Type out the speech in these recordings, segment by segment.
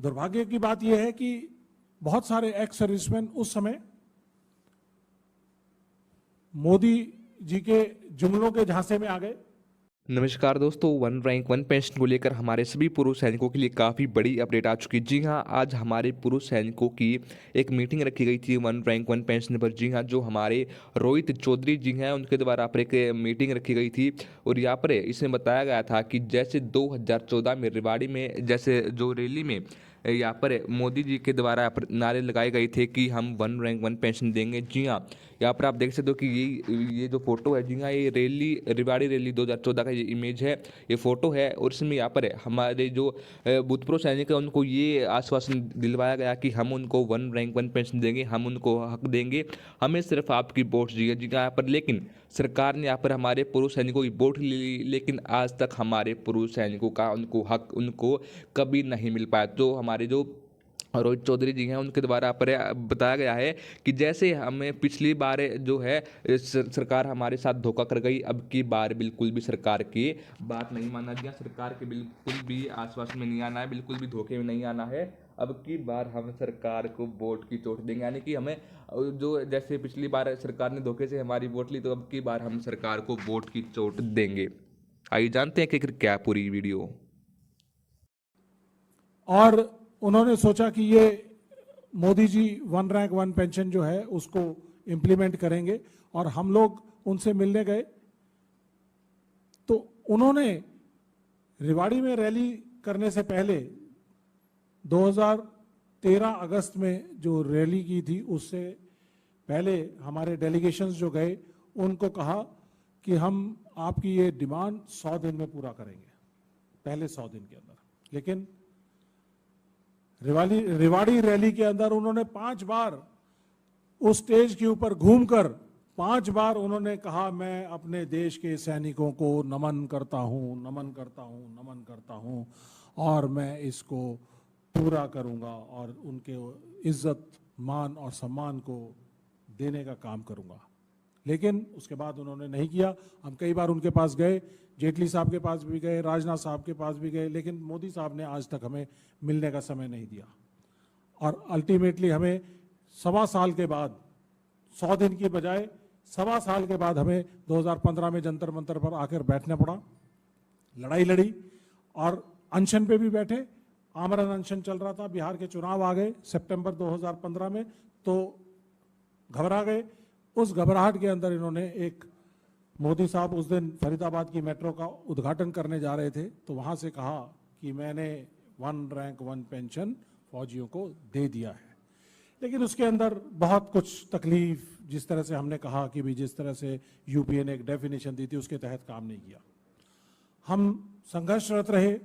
दुर्भाग्य की बात यह है कि बहुत सारे एक्स सर्विसमैन उस समय मोदी जी के जुमलों के झांसे में आ गए। नमस्कार दोस्तों, वन रैंक वन पेंशन को लेकर हमारे सभी पूर्व सैनिकों के लिए काफ़ी बड़ी अपडेट आ चुकी है। जी हाँ, आज हमारे पूर्व सैनिकों की एक मीटिंग रखी गई थी वन रैंक वन पेंशन पर। जी हाँ, जो हमारे रोहित चौधरी जी हैं उनके द्वारा पर एक मीटिंग रखी गई थी और यहाँ पर इसमें बताया गया था कि जैसे 2014 में रेवाड़ी में जैसे जो रैली में यहाँ पर मोदी जी के द्वारा यहाँ पर नारे लगाए गए थे कि हम वन रैंक वन पेंशन देंगे। जी हाँ, यहाँ पर आप देख सकते हो कि ये जो फोटो है, जी हाँ, ये रैली रेवाड़ी रैली 2014 का ये इमेज है, ये फोटो है। और इसमें यहाँ पर हमारे जो भूतपूर्व सैनिक है उनको ये आश्वासन दिलवाया गया कि हम उनको वन रैंक वन पेंशन देंगे, हम उनको हक देंगे, हमें सिर्फ आपकी वोट चाहिए। जी यहाँ पर लेकिन सरकार ने यहाँ पर हमारे पूर्व सैनिकों की वोट ले ली, लेकिन आज तक हमारे पूर्व सैनिकों का उनको हक उनको कभी नहीं मिल पाया। तो हमारे जो रोहित चौधरी जी हैं उनके द्वारा पर बताया गया है कि जैसे हमें पिछली बार जो है सरकार हमारे साथ धोखा कर गई, अब की बार बिल्कुल भी सरकार की बात नहीं माना गया, सरकार के बिल्कुल भी आश्वासन में नहीं आना है, बिल्कुल भी धोखे में नहीं आना है। अब की बार हम सरकार को वोट की चोट देंगे, यानी कि हमें जो जैसे पिछली बार सरकार ने धोखे से हमारी वोट ली, तो अब की बार हम सरकार को वोट की चोट देंगे। आइए जानते हैं कि क्या पूरी वीडियो। और उन्होंने सोचा कि ये Modi ji one rank one pension जो है उसको इम्प्लीमेंट करेंगे, और हम लोग उनसे मिलने गए तो उन्होंने रेवाड़ी में रैली करने से पहले 2013 अगस्त में जो रैली की थी उससे पहले हमारे डेलीगेशंस जो गए उनको कहा कि हम आपकी ये डिमांड 100 दिन में पूरा करेंगे, पहले 100 दिन के अंदर। लेकिन रेवाड़ी रैली के अंदर उन्होंने 5 बार उस स्टेज के ऊपर घूमकर 5 बार उन्होंने कहा, मैं अपने देश के सैनिकों को नमन करता हूं, नमन करता हूं, नमन करता हूं, और मैं इसको पूरा करूंगा और उनके इज्जत, मान और सम्मान को देने का काम करूंगा। लेकिन उसके बाद उन्होंने नहीं किया। हम कई बार उनके पास गए, जेटली साहब के पास भी गए, राजनाथ साहब के पास भी गए, लेकिन मोदी साहब ने आज तक हमें मिलने का समय नहीं दिया। और अल्टीमेटली हमें 1.25 साल के बाद, 100 दिन की बजाय 1.25 साल के बाद हमें 2015 में जंतर मंतर पर आकर बैठना पड़ा, लड़ाई लड़ी और अनशन पे भी बैठे। आमरण अनशन चल रहा था, बिहार के चुनाव आ गए सितंबर 2015 में, तो घबरा गए। उस घबराहट के अंदर इन्होंने एक, मोदी साहब उस दिन फरीदाबाद की मेट्रो का उद्घाटन करने जा रहे थे, तो वहां से कहा कि मैंने वन रैंक वन पेंशन फौजियों को दे दिया है। लेकिन उसके अंदर बहुत कुछ तकलीफ, जिस तरह से हमने कहा कि भी जिस तरह से यूपीए ने एक डेफिनेशन दी थी उसके तहत काम नहीं किया। हम संघर्षरत रहे,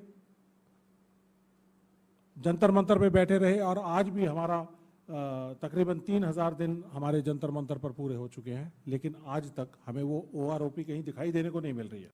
जंतर मंतर पे बैठे रहे, और आज भी हमारा तकरीबन 3000 दिन हमारे जंतर मंतर पर पूरे हो चुके हैं, लेकिन आज तक हमें वो OROP कहीं दिखाई देने को नहीं मिल रही है।